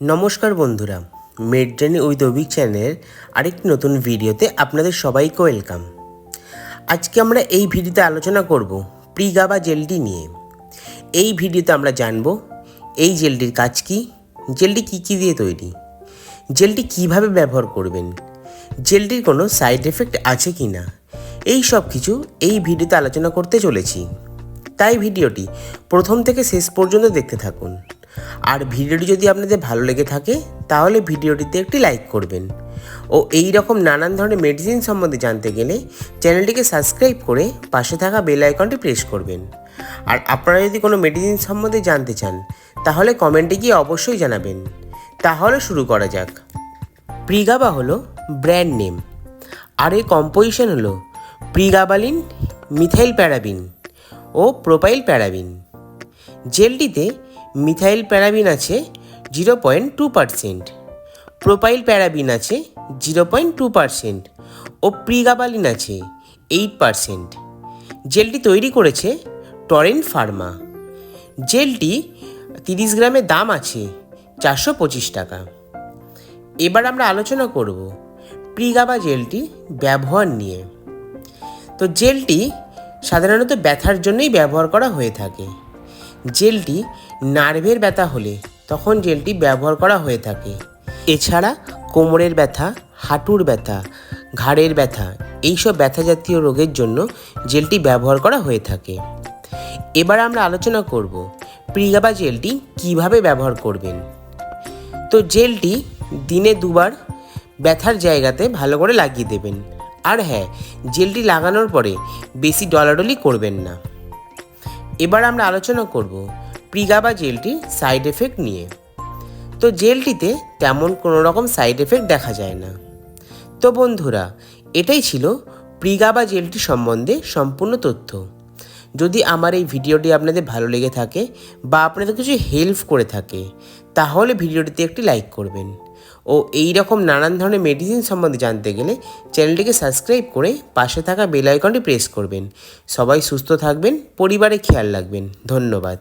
নমস্কার বন্ধুরা, made journey with Abhik চ্যানেলের আরেকটি নতুন ভিডিওতে আপনাদের সবাইকে ওয়েলকাম। আজকে আমরা এই ভিডিওতে আলোচনা করব প্রিগাবা জেলটি নিয়ে। এই ভিডিওতে আমরা জানব এই জেলটির কাজ কী, জেলটি কী দিয়ে তৈরি, জেলটি কিভাবে ব্যবহার করবেন, জেলটির কোনো সাইড এফেক্ট আছে কি না, এই সব কিছু এই ভিডিওতে আলোচনা করতে চলেছি। তাই ভিডিওটি প্রথম থেকে শেষ পর্যন্ত দেখতে থাকুন। আর ভিডিওটি যদি আপনাদের ভালো লেগে থাকে তাহলে ভিডিওটিতে একটি লাইক করবেন ও এই রকম নানান ধরনের মেডিসিন সম্বন্ধে জানতে গেলে চ্যানেলটিকে সাবস্ক্রাইব করে পাশে থাকা বেল আইকনটি প্রেস করবেন। আর আপনারা যদি কোনো মেডিসিন সম্বন্ধে জানতে চান তাহলে কমেন্টে গিয়ে অবশ্যই জানাবেন। তাহলে শুরু করা যাক। প্রিগাবা হলো ব্র্যান্ড নেম, আর এর কম্পোজিশন হলো প্রিগাবালিন, মিথাইল প্যারাবিন ও প্রোপাইল প্যারাবিন। জেলটিতে মিথাইল প্যারাবিন আছে 0.2%, প্রোপাইল প্যারাবিন আছে 0.2% ও প্রিগাবালিন আছে 8%। জেলটি তৈরি করেছে টরেন্ট ফার্মা। জেলটি 30 গ্রামের দাম আছে 425 টাকা। এবার আমরা আলোচনা করব প্রিগাবা জেলটি ব্যবহার নিয়ে। তো জেলটি সাধারণত ব্যথার জন্যই ব্যবহার করা হয়ে থাকে। জেলটি নার্ভের ব্যথা হলে তখন জেলটি ব্যবহার করা হয়ে থাকে। এছাড়া কোমরের ব্যথা, হাঁটুর ব্যথা, ঘাড়ের ব্যথা, এইসব ব্যথা জাতীয় রোগের জন্য জেলটি ব্যবহার করা হয়ে থাকে। এবার আমরা আলোচনা করব প্রিগাবা জেলটি কিভাবে ব্যবহার করবেন। তো জেলটি দিনে 2 বার ব্যথার জায়গাতে ভালো করে লাগিয়ে দেবেন। আর হ্যাঁ, জেলটি লাগানোর পরে বেশি ডলাডলি করবেন না। এবার আমরা আলোচনা করব প্রিগাবা জেলটির সাইড এফেক্ট নিয়ে। তো জেলটিতে তেমন কোনো রকম সাইড এফেক্ট দেখা যায় না। তো বন্ধুরা, এটাই ছিল প্রিগাবা জেলটি সম্বন্ধে সম্পূর্ণ তথ্য। যদি আমার এই ভিডিওটি আপনাদের ভালো লেগে থাকে বা আপনাদের কিছু হেল্প করে থাকে তাহলে ভিডিওটিতে একটি লাইক করবেন ও এই রকম নানান ধরনের মেডিসিন সম্বন্ধে জানতে গেলে চ্যানেলটিকে সাবস্ক্রাইব করে পাশে থাকা বেল আইকনটি প্রেস করবেন। সবাই সুস্থ থাকবেন, পরিবারে খেয়াল রাখবেন। ধন্যবাদ।